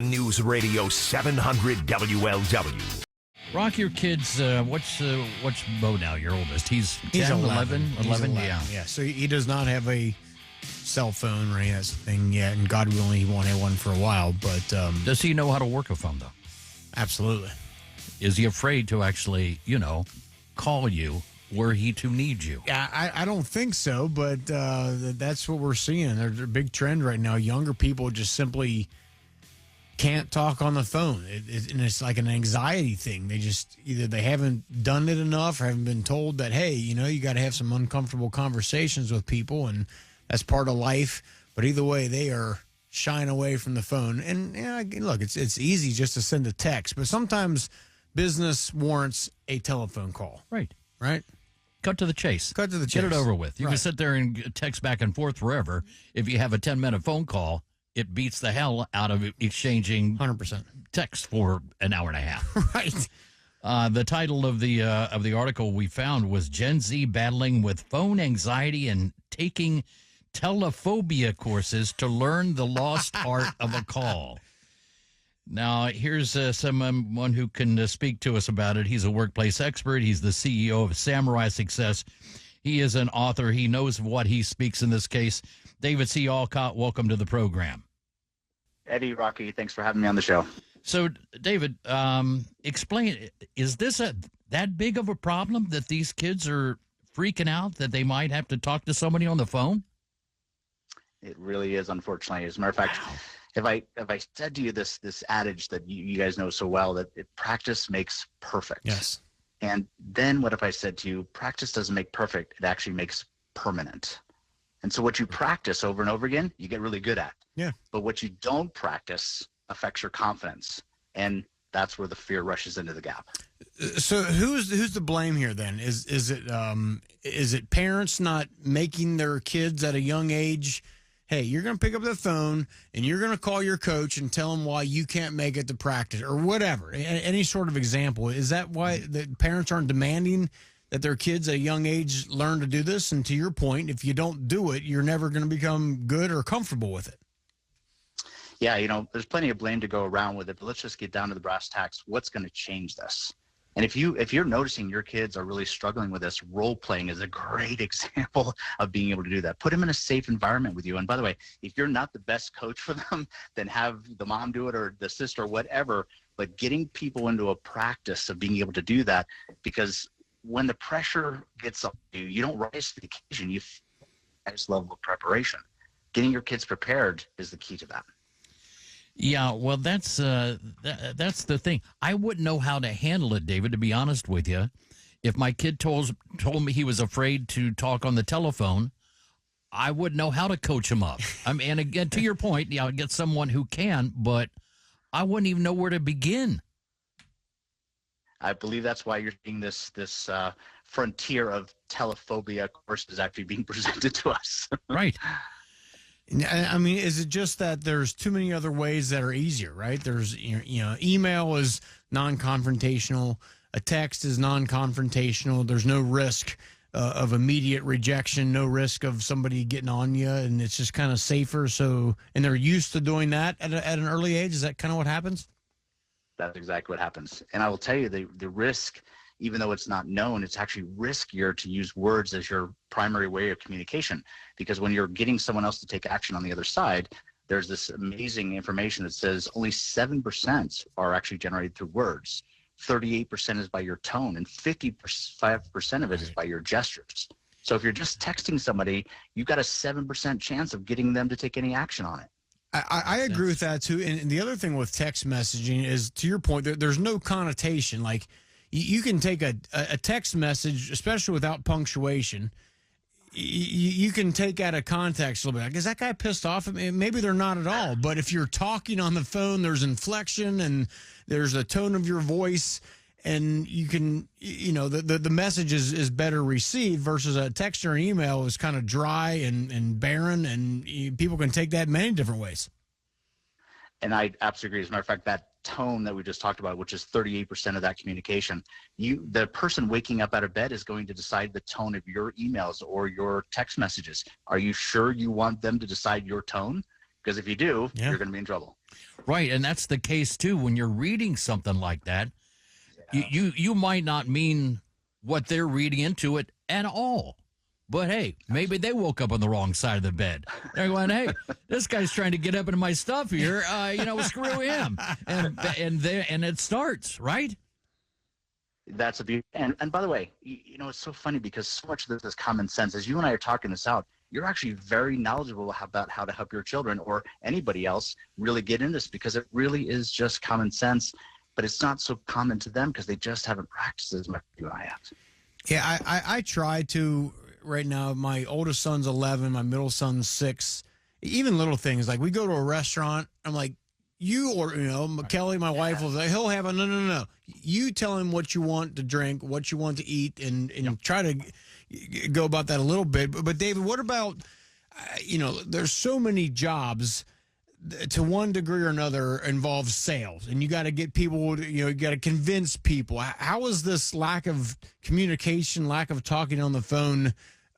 News Radio 700 WLW. Rock, your kids, what's Bo now, your oldest? He's 10, He's 11? He's 11, yeah. Yeah, so he does not have a cell phone or any of that thing yet, and God willing, he won't have one for a while, but... Does he know how to work a phone, though? Absolutely. Is he afraid to actually, call you were he to need you? Yeah, I don't think so, but that's what we're seeing. There's a big trend right now. Younger people just simply can't talk on the phone. And it's like an anxiety thing. They just either they haven't done it enough or haven't been told that, hey, you got to have some uncomfortable conversations with people, and that's part of life. But either way, they are shying away from the phone. And look, it's easy just to send a text, but sometimes business warrants a telephone call. Right. Cut to the chase. Get it over with. You Right. can sit there and text back and forth forever. If you have a 10-minute phone call, it beats the hell out of exchanging 100%. text for an hour and a half. Right. The title of the article we found was Gen Z battling with phone anxiety and taking telephobia courses to learn the lost art of a call. Now, here's someone who can speak to us about it. He's a workplace expert. He's the CEO of Samurai Success. He is an author. He knows what he speaks in this case. David C. Olcott, welcome to the program. Eddie, Rocky, thanks for having me on the show. So, David, explain, is this that big of a problem that these kids are freaking out that they might have to talk to somebody on the phone? It really is, unfortunately. As a matter of fact, if I said to you this adage that you guys know so well, that practice makes perfect. Yes. And then what if I said to you, practice doesn't make perfect, it actually makes permanent. And so what you practice over and over again, you get really good at. Yeah. But what you don't practice affects your confidence. And that's where the fear rushes into the gap. So who's the blame here then? Is it parents not making their kids at a young age, hey, you're going to pick up the phone and you're going to call your coach and tell them why you can't make it to practice or whatever, any sort of example? Is that why the parents aren't demanding that their kids at a young age learn to do this? And to your point, if you don't do it, you're never going to become good or comfortable with it. Yeah, there's plenty of blame to go around with it, but let's just get down to the brass tacks. What's going to change this? And if you're noticing your kids are really struggling with this, role playing is a great example of being able to do that. Put them in a safe environment with you. And by the way, if you're not the best coach for them, then have the mom do it or the sister or whatever. But getting people into a practice of being able to do that, because when the pressure gets up to you, you don't rise to the occasion. You feel the highest level of preparation. Getting your kids prepared is the key to that. Yeah, well, that's the thing. I wouldn't know how to handle it, David, to be honest with you. If my kid told me he was afraid to talk on the telephone, I wouldn't know how to coach him up. And again, to your point, get someone who can, but I wouldn't even know where to begin. I believe that's why you're seeing this frontier of telephobia courses actually being presented to us. Right. I mean, is it just that there's too many other ways that are easier, right? There's, email is non-confrontational. A text is non-confrontational. There's no risk of immediate rejection, no risk of somebody getting on you, and it's just kind of safer. So, and they're used to doing that at an early age. Is that kind of what happens? That's exactly what happens. And I will tell you, the risk, even though it's not known, it's actually riskier to use words as your primary way of communication, because when you're getting someone else to take action on the other side, there's this amazing information that says only 7% are actually generated through words. 38% is by your tone, and 55% of it is by your gestures. So if you're just texting somebody, you've got a 7% chance of getting them to take any action on it. I agree with that too. And the other thing with text messaging is, to your point, there's no connotation. Like, you can take a text message, especially without punctuation, you can take out of context a little bit. Like, is that guy pissed off at me? Maybe they're not at all. But if you're talking on the phone, there's inflection and there's a tone of your voice, and you can, the message is better received versus a text or an email is kind of dry and barren, and people can take that many different ways. And I absolutely agree. As a matter of fact, that tone that we just talked about, which is 38% of that communication, the person waking up out of bed is going to decide the tone of your emails or your text messages. Are you sure you want them to decide your tone? Because if you do, Yeah. you're going to be in trouble. Right, and that's the case too when you're reading something like that. You might not mean what they're reading into it at all. But hey, maybe they woke up on the wrong side of the bed. They're going, "Hey, this guy's trying to get up into my stuff here. Screw him." And it starts, right? That's a beauty. And by the way, it's so funny because so much of this is common sense. As you and I are talking this out, you're actually very knowledgeable about how to help your children or anybody else really get in this, because it really is just common sense, but it's not so common to them because they just haven't practiced as much as you and I have. Yeah, I try to right now. My oldest son's 11, my middle son's 6. Even little things like we go to a restaurant, I'm like, you or Kelly, my wife will say, he'll have a no. You tell him what you want to drink, what you want to eat, and try to go about that a little bit. But David, what about there's so many jobs to one degree or another involves sales, and you got to get people. You got to convince people. How is this lack of communication, lack of talking on the phone?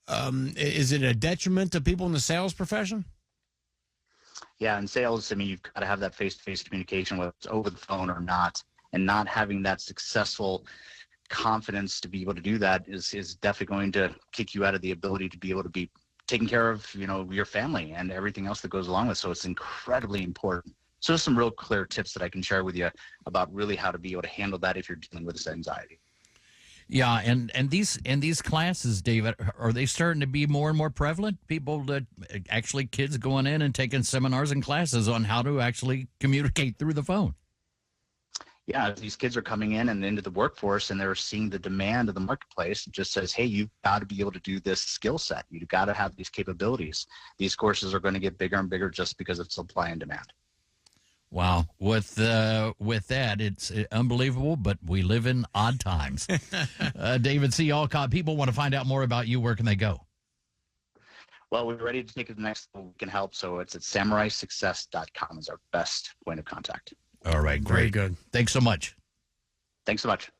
Is it a detriment to people in the sales profession? Yeah, in sales, I mean, you've got to have that face-to-face communication, whether it's over the phone or not, and not having that successful confidence to be able to do that is definitely going to kick you out of the ability to be able to be taking care of, your family and everything else that goes along with. So it's incredibly important. So there's some real clear tips that I can share with you about really how to be able to handle that if you're dealing with this anxiety. Yeah, and these classes, David, are they starting to be more and more prevalent? People that actually kids going in and taking seminars and classes on how to actually communicate through the phone. Yeah, these kids are coming in and into the workforce, and they're seeing the demand of the marketplace. It just says, hey, you've got to be able to do this skill set. You've got to have these capabilities. These courses are going to get bigger and bigger just because of supply and demand. Wow. With that, it's unbelievable, but we live in odd times. David C. Olcott, people want to find out more about you. Where can they go? Well, we're ready to take it to the next level. We can help. So it's at samuraisuccess.com is our best point of contact. All right. Great. Very good. Thanks so much. Thanks so much.